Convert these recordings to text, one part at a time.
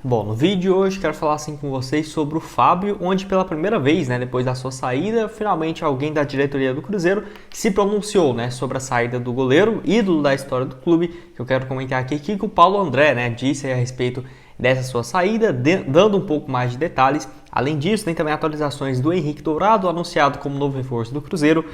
Bom, no vídeo de hoje quero falar assim com vocês sobre o Fábio, onde pela primeira vez, depois da sua saída, finalmente alguém da diretoria do Cruzeiro se pronunciou, sobre a saída do goleiro, ídolo da história do clube, que eu quero comentar aqui, que o Paulo André, disse a respeito dessa sua saída, dando um pouco mais de detalhes. Além disso, tem também atualizações do Henrique Dourado, anunciado como novo reforço do Cruzeiro.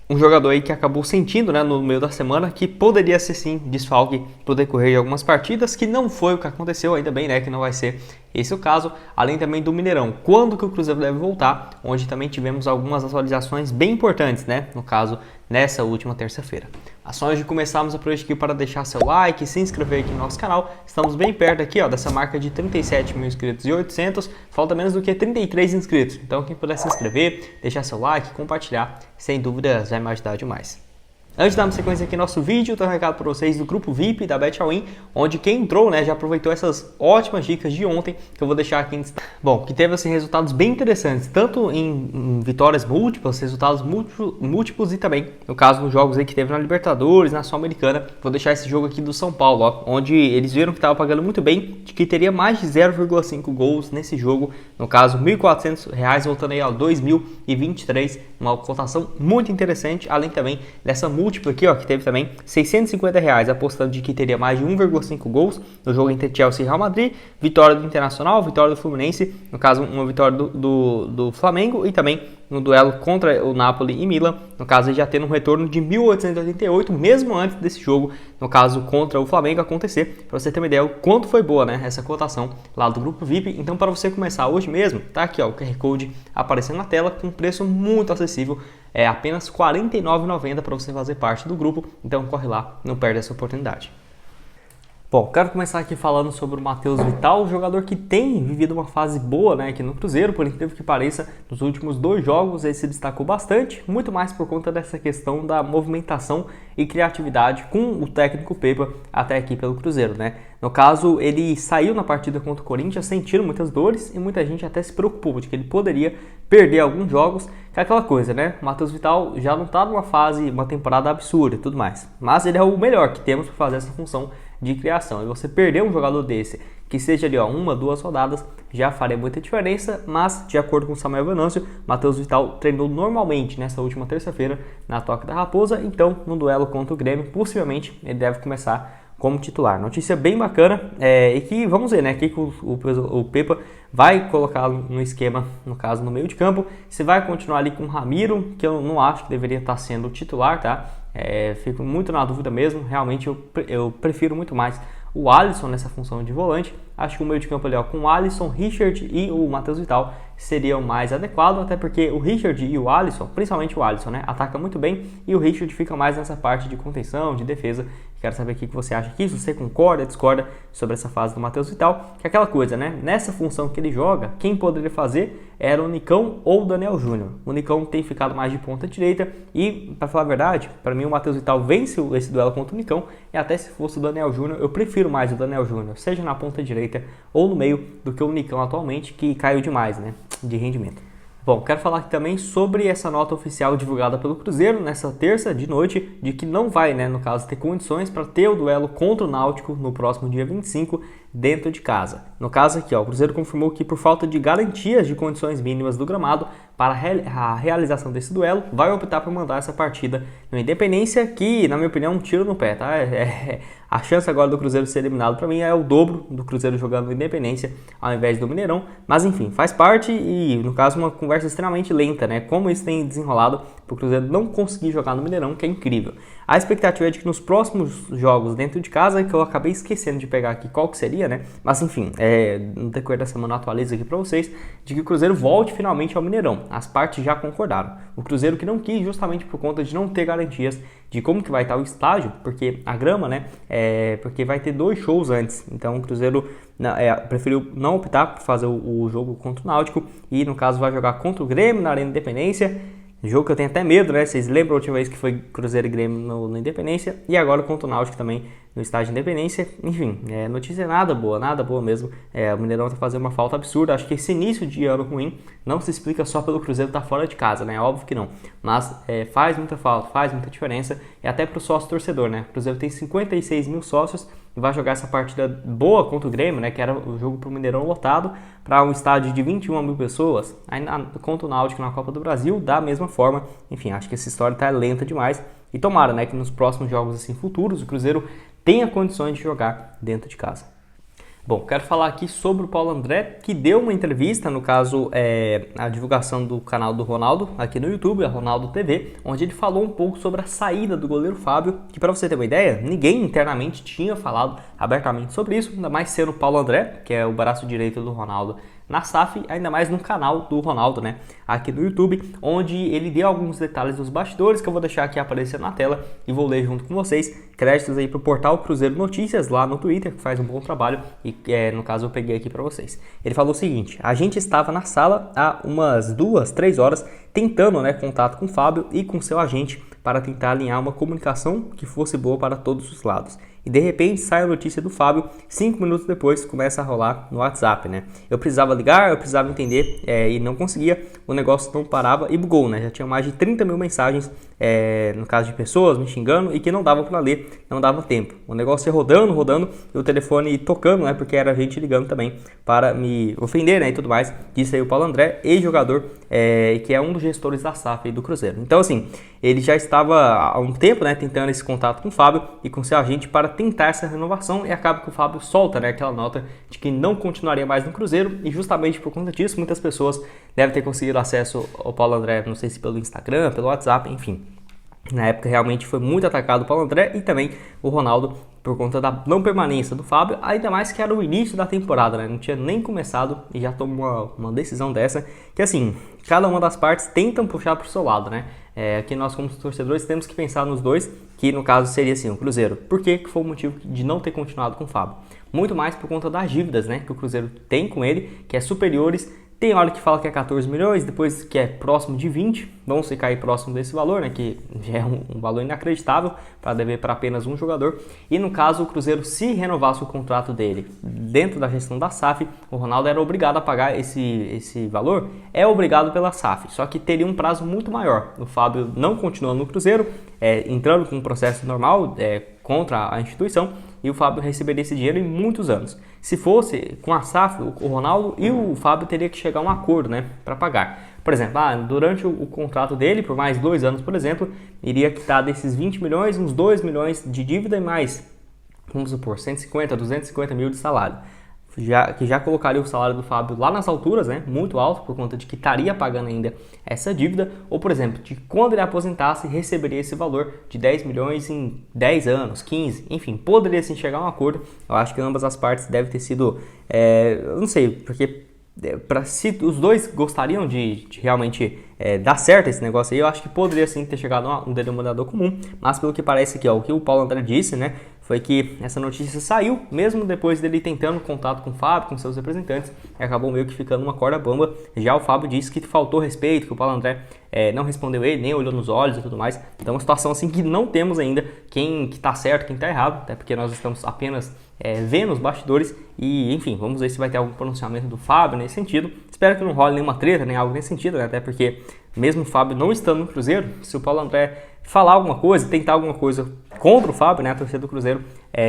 Um jogador aí que acabou sentindo no meio da semana que poderia ser sim desfalque no decorrer de algumas partidas, que não foi o que aconteceu, ainda bem que não vai ser esse o caso, além também do Mineirão, quando que o Cruzeiro deve voltar, onde também tivemos algumas atualizações bem importantes, no caso, nessa última terça-feira. Mas só antes de começarmos a aqui para deixar seu like, se inscrever aqui no nosso canal, estamos bem perto aqui dessa marca de 37 mil inscritos e 800, falta menos do que 33 inscritos, então quem puder se inscrever, deixar seu like, compartilhar, sem dúvidas vai me ajudar demais. Antes de darmos sequência aqui no nosso vídeo, eu tenho um recado para vocês do grupo VIP da Bet-All-In, onde quem entrou já aproveitou essas ótimas dicas de ontem, que eu vou deixar aqui em destaque. Bom, que teve resultados bem interessantes, tanto em vitórias múltiplas, resultados múltiplos e também, no caso, nos jogos que teve na Libertadores, na Sul-Americana. Vou deixar esse jogo aqui do São Paulo, onde eles viram que estava pagando muito bem, de que teria mais de 0,5 gols nesse jogo, no caso, R$ 1.400, voltando aí ao 2023, uma cotação muito interessante, além também dessa múltipla aqui, que teve também R$ 650, apostando de que teria mais de 1,5 gols no jogo entre Chelsea e Real Madrid, vitória do Internacional, vitória do Fluminense, no caso uma vitória do Flamengo e também no duelo contra o Napoli e Milan, no caso já tendo um retorno de 1888, mesmo antes desse jogo, no caso contra o Flamengo acontecer, para você ter uma ideia o quanto foi boa essa cotação lá do grupo VIP. Então para você começar hoje mesmo, tá aqui o QR Code aparecendo na tela com um preço muito acessível, é apenas R$ 49,90 para você fazer parte do grupo, então corre lá, não perde essa oportunidade. Bom, quero começar aqui falando sobre o Matheus Vital, jogador que tem vivido uma fase boa aqui no Cruzeiro, por incrível que pareça, nos últimos 2 jogos ele se destacou bastante, muito mais por conta dessa questão da movimentação e criatividade com o técnico Pepa até aqui pelo Cruzeiro, No caso, ele saiu na partida contra o Corinthians sentindo muitas dores e muita gente até se preocupou de que ele poderia perder alguns jogos, que é aquela coisa, O Matheus Vital já não está numa fase, uma temporada absurda e tudo mais, mas ele é o melhor que temos para fazer essa função de criação, e você perder um jogador desse, que seja ali 1, 2 rodadas, já faria muita diferença, mas de acordo com o Samuel Venâncio, Matheus Vital treinou normalmente nessa última terça-feira na Toca da Raposa, então no duelo contra o Grêmio, possivelmente ele deve começar como titular. Notícia bem bacana, e que vamos ver, que o Pepa vai colocar no esquema, no caso no meio de campo, se vai continuar ali com o Ramiro, que eu não acho que deveria estar sendo titular, fico muito na dúvida mesmo, realmente eu prefiro muito mais o Alisson nessa função de volante. Acho que o meio de campo ali com o Alisson, Richard e o Matheus Vital seria o mais adequado, até porque o Richard e o Alisson, principalmente o Alisson, ataca muito bem, e o Richard fica mais nessa parte de contenção, de defesa. Quero saber o que você acha aqui, se você concorda, discorda sobre essa fase do Matheus Vital, que é aquela coisa, nessa função que ele joga, quem poderia fazer era o Nicão ou o Daniel Júnior. O Nicão tem ficado mais de ponta direita e, para falar a verdade, para mim o Matheus Vital vence esse duelo contra o Nicão, e até se fosse o Daniel Júnior, eu prefiro mais o Daniel Júnior, seja na ponta direita ou no meio, do que o Nicão atualmente, que caiu demais, de rendimento. Bom, quero falar aqui também sobre essa nota oficial divulgada pelo Cruzeiro nessa terça de noite, de que não vai, no caso, ter condições para ter o duelo contra o Náutico no próximo dia 25, dentro de casa. No caso aqui, o Cruzeiro confirmou que por falta de garantias de condições mínimas do gramado para a realização desse duelo, vai optar por mandar essa partida no Independência, que, na minha opinião, é um tiro no pé, a chance agora do Cruzeiro ser eliminado, para mim, é o dobro do Cruzeiro jogando no Independência ao invés do Mineirão, mas enfim, faz parte e, no caso, uma conversa extremamente lenta, como isso tem desenrolado para o Cruzeiro não conseguir jogar no Mineirão, que é incrível. A expectativa é de que nos próximos jogos dentro de casa, que eu acabei esquecendo de pegar aqui qual que seria, mas enfim, no decorrer da semana eu atualizo aqui para vocês, de que o Cruzeiro volte finalmente ao Mineirão. As partes já concordaram. O Cruzeiro que não quis, justamente por conta de não ter garantias de como que vai estar o estádio, porque a grama, porque vai ter 2 shows antes. Então o Cruzeiro preferiu não optar por fazer o jogo contra o Náutico e, no caso, vai jogar contra o Grêmio na Arena Independência. Jogo que eu tenho até medo, Vocês lembram a última vez que foi Cruzeiro e Grêmio no Independência, e agora contra o Náutico também no estádio Independência. Enfim, notícia nada boa mesmo. O Mineirão tá fazendo uma falta absurda. Acho que esse início de ano ruim não se explica só pelo Cruzeiro estar fora de casa, Óbvio que não. Mas faz muita falta, faz muita diferença, e até pro sócio torcedor, O Cruzeiro tem 56 mil sócios, e vai jogar essa partida boa contra o Grêmio, né, que era o jogo pro Mineirão lotado, para um estádio de 21 mil pessoas, aí contra o Náutico na Copa do Brasil, da mesma forma. Enfim, acho que essa história tá lenta demais, e tomara, né, que nos próximos jogos assim futuros o Cruzeiro tenha condições de jogar dentro de casa. Bom, quero falar aqui sobre o Paulo André, que deu uma entrevista, no caso, a divulgação do canal do Ronaldo, aqui no YouTube, a Ronaldo TV, onde ele falou um pouco sobre a saída do goleiro Fábio, que, para você ter uma ideia, ninguém internamente tinha falado abertamente sobre isso, ainda mais sendo o Paulo André, que é o braço direito do Ronaldo na SAF, ainda mais no canal do Ronaldo, né, aqui no YouTube, onde ele deu alguns detalhes dos bastidores que eu vou deixar aqui aparecendo na tela e vou ler junto com vocês. Créditos aí pro portal Cruzeiro Notícias lá no Twitter, que faz um bom trabalho e no caso eu peguei aqui para vocês. Ele falou o seguinte: a gente estava na sala há umas 2, 3 horas tentando, né, contato com o Fábio e com seu agente para tentar alinhar uma comunicação que fosse boa para todos os lados. E de repente sai a notícia do Fábio, 5 minutos depois começa a rolar no WhatsApp, né? Eu precisava ligar, eu precisava entender e não conseguia, o negócio não parava e bugou, né? Já tinha mais de 30 mil mensagens, no caso de pessoas me xingando e que não dava para ler, não dava tempo. O negócio ia rodando e o telefone tocando, né? Porque era gente ligando também para me ofender, né? E tudo mais. Disse aí o Paulo André, ex-jogador, que é um dos gestores da SAF aí do Cruzeiro. Então, assim, ele já estava há um tempo, né, tentando esse contato com o Fábio e com seu agente para tentar essa renovação, e acaba que o Fábio solta, né, aquela nota de que não continuaria mais no Cruzeiro, e justamente por conta disso muitas pessoas devem ter conseguido acesso ao Paulo André, não sei se pelo Instagram, pelo WhatsApp, enfim. Na época realmente foi muito atacado o Paulo André e também o Ronaldo por conta da não permanência do Fábio, ainda mais que era o início da temporada, né? Não tinha nem começado e já tomou uma decisão dessa, que assim, cada uma das partes tentam puxar para o seu lado, né? Aqui nós como torcedores temos que pensar nos dois, que no caso seria assim, o Cruzeiro. Por que foi o motivo de não ter continuado com o Fábio? Muito mais por conta das dívidas, né, que o Cruzeiro tem com ele, que é superiores. Tem hora que fala que é 14 milhões, depois que é próximo de 20, vamos ficar aí próximo desse valor, né, que já é um valor inacreditável para dever para apenas um jogador. E no caso, o Cruzeiro, se renovasse o contrato dele dentro da gestão da SAF, o Ronaldo era obrigado a pagar esse valor, é obrigado pela SAF, só que teria um prazo muito maior. O Fábio não continuando no Cruzeiro, entrando com um processo normal contra a instituição, e o Fábio receberia esse dinheiro em muitos anos. Se fosse com a SAF, o Ronaldo e o Fábio teria que chegar a um acordo, né, para pagar. Por exemplo, durante o contrato dele, por mais 2 anos, por exemplo, iria quitar desses 20 milhões, uns 2 milhões de dívida e mais, vamos supor, 150, 250 mil de salário. Que já colocaria o salário do Fábio lá nas alturas, né, muito alto, por conta de que estaria pagando ainda essa dívida, ou por exemplo, de quando ele aposentasse, receberia esse valor de 10 milhões em 10 anos, 15, enfim, poderia sim chegar a um acordo. Eu acho que ambas as partes devem ter sido, eu não sei, porque se os dois gostariam de realmente dar certo esse negócio aí, eu acho que poderia sim ter chegado a um denominador comum, mas pelo que parece aqui, o que o Paulo André disse, né, foi que essa notícia saiu mesmo depois dele tentando contato com o Fábio, com seus representantes, e acabou meio que ficando uma corda bamba. Já o Fábio disse que faltou respeito, que o Paulo André não respondeu ele, nem olhou nos olhos e tudo mais. Então é uma situação assim que não temos ainda quem que tá certo, quem tá errado, até porque nós estamos apenas vendo os bastidores e, enfim, vamos ver se vai ter algum pronunciamento do Fábio nesse sentido. Espero que não role nenhuma treta, nem algo nesse sentido, né? Até porque mesmo o Fábio não estando no Cruzeiro, se o Paulo André falar alguma coisa, tentar alguma coisa contra o Fábio, né, a torcida do Cruzeiro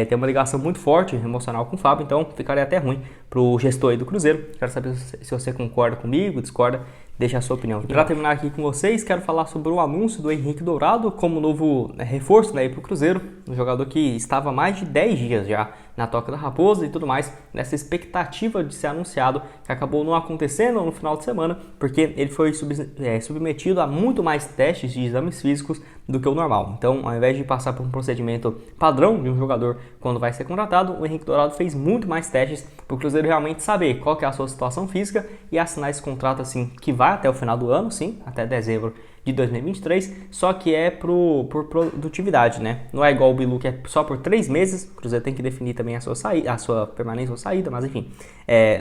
tem uma ligação muito forte, emocional com o Fábio, então ficaria até ruim pro gestor aí do Cruzeiro. Quero saber se você concorda comigo, discorda, deixa a sua opinião. Para terminar aqui com vocês, quero falar sobre o anúncio do Henrique Dourado como novo reforço, né, para o Cruzeiro, um jogador que estava há mais de 10 dias já na Toca da Raposa e tudo mais, nessa expectativa de ser anunciado, que acabou não acontecendo no final de semana, porque ele foi submetido a muito mais testes de exames físicos do que o normal. Então, ao invés de passar por um procedimento padrão de um jogador quando vai ser contratado, o Henrique Dourado fez muito mais testes para o Cruzeiro realmente saber qual que é a sua situação física e assinar esse contrato assim que vai até o final do ano, sim, até dezembro de 2023, só que é por produtividade, né? Não é igual o Bilu, que é só por 3 meses, o Cruzeiro tem que definir também a sua permanência ou saída, mas enfim,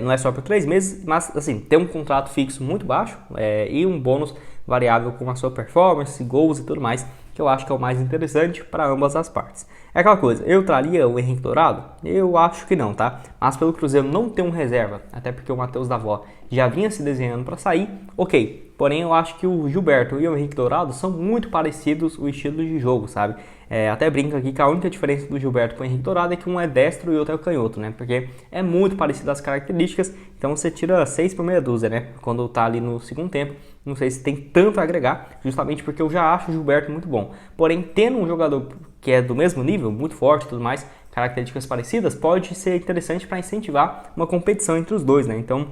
não é só por 3 meses, mas assim, tem um contrato fixo muito baixo e um bônus variável com a sua performance, gols e tudo mais, que eu acho que é o mais interessante para ambas as partes. É aquela coisa, eu traria o Henrique Dourado? Eu acho que não, tá? Mas pelo Cruzeiro não ter um reserva, até porque o Matheus Davó já vinha se desenhando para sair, ok. Porém, eu acho que o Gilberto e o Henrique Dourado são muito parecidos o estilo de jogo, sabe? Até brinco aqui que a única diferença do Gilberto com o Henrique Dourado é que um é destro e o outro é canhoto, né? Porque é muito parecido as características, então você tira 6 por meia dúzia, né? Quando tá ali no segundo tempo, não sei se tem tanto a agregar, justamente porque eu já acho o Gilberto muito bom. Porém, tendo um jogador que é do mesmo nível, muito forte e tudo mais, características parecidas, pode ser interessante para incentivar uma competição entre os dois, né? Então,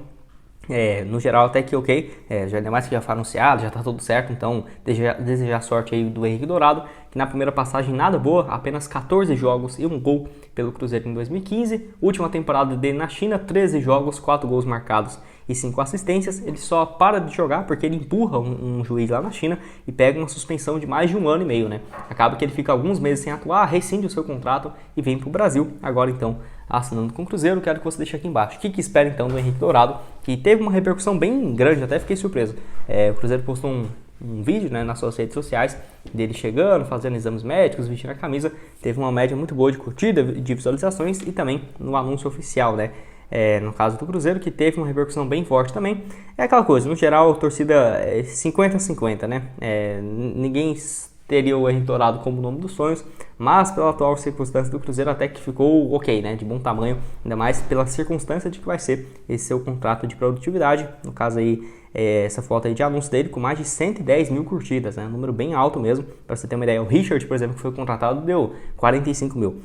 no geral até que ok, já ainda mais que já foi anunciado, já tá tudo certo, então desejar sorte aí do Henrique Dourado, que na primeira passagem nada boa, apenas 14 jogos e um gol pelo Cruzeiro em 2015, última temporada dele na China, 13 jogos, 4 gols marcados e 5 assistências, ele só para de jogar porque ele empurra um juiz lá na China e pega uma suspensão de mais de 1 ano e meio, né? Acaba que ele fica alguns meses sem atuar, rescinde o seu contrato e vem pro Brasil, agora então assinando com o Cruzeiro. Quero que você deixe aqui embaixo o que espera então do Henrique Dourado, que teve uma repercussão bem grande, até fiquei surpreso. O Cruzeiro postou um vídeo, né, nas suas redes sociais dele chegando, fazendo exames médicos, vestindo a camisa, teve uma média muito boa de curtida, de visualizações e também no anúncio oficial, né? No caso do Cruzeiro, que teve uma repercussão bem forte também. É aquela coisa, no geral, a torcida é 50-50, né? Ninguém teria o Henrique Dourado como o nome dos sonhos, mas pela atual circunstância do Cruzeiro até que ficou ok, né, de bom tamanho, ainda mais pela circunstância de que vai ser esse seu contrato de produtividade, no caso aí, essa foto aí de anúncio dele com mais de 110 mil curtidas, né, um número bem alto mesmo, para você ter uma ideia. O Richard, por exemplo, que foi contratado, deu 45 mil.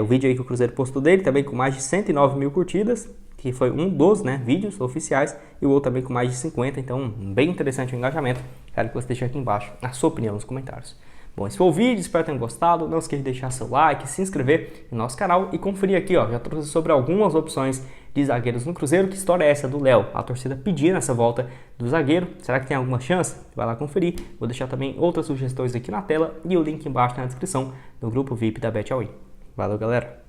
O vídeo aí que o Cruzeiro postou dele também com mais de 109 mil curtidas, que foi um dos, né, vídeos oficiais, e o outro também com mais de 50, então bem interessante o engajamento. Quero que você deixe aqui embaixo a sua opinião nos comentários. Bom, esse foi o vídeo, espero que tenham gostado. Não esqueça de deixar seu like, se inscrever no nosso canal e conferir aqui, ó, já trouxe sobre algumas opções de zagueiros no Cruzeiro. Que história é essa do Léo? A torcida pedindo essa volta do zagueiro. Será que tem alguma chance? Vai lá conferir. Vou deixar também outras sugestões aqui na tela e o link embaixo na descrição do grupo VIP da Bet All In. Valeu, galera!